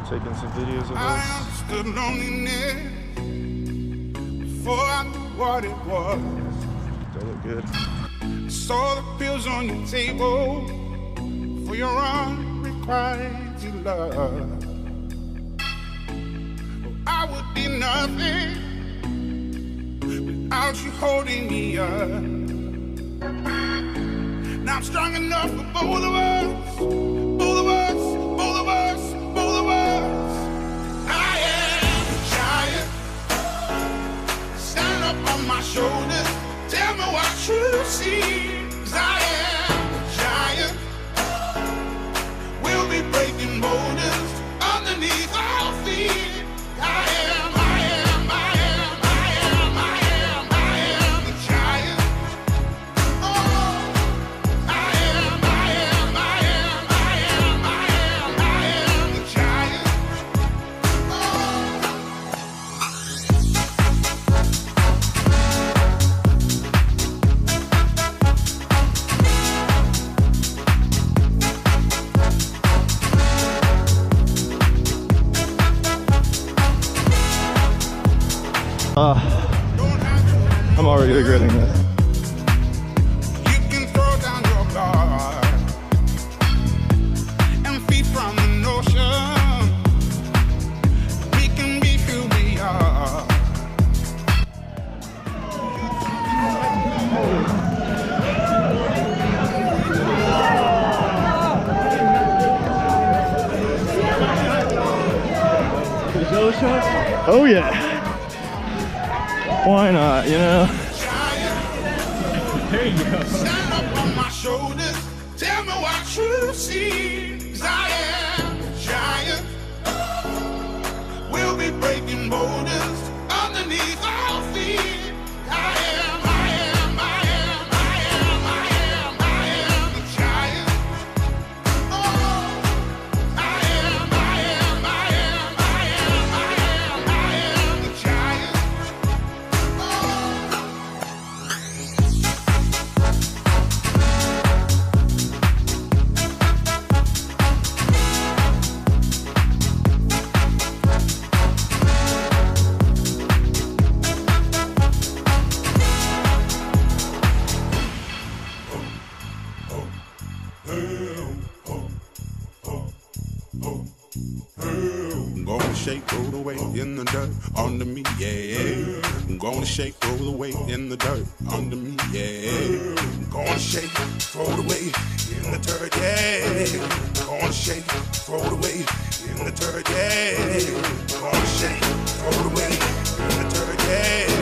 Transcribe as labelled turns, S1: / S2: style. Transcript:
S1: taking some videos of
S2: I understood loneliness before I knew what it was.
S1: Don't look good.
S2: Saw the pills on your table for your unrequited love. I would be nothing without you holding me up. Now I'm strong enough for both of us, both of us, both of us, both of us. I am a giant. Stand up on my shoulders. Tell me what you see. 'Cause I am a giant. We'll be breaking boulders underneath our feet. I am a giant. Oh, I am a giant.
S1: I'm already regretting this.
S2: You can throw down your guard and feed from an ocean. We can be who we are.
S1: Oh yeah. Why not, you know? There you go.
S2: Stand up on my shoulders. Tell me what you see. 'Cause I am a giant. We'll be breaking boulders underneath our feet. I am a giant. Oh, I am a giant. I'm gonna shake, roll away in the dirt under me, yeah. I'm gonna shake, roll away in the dirt under me, yeah. I'm gonna shake, throw it away in the dirt, yeah. I'm gonna shake, throw it away in the dirt, yeah. I'm gonna shake, throw it away in the dirt, yeah.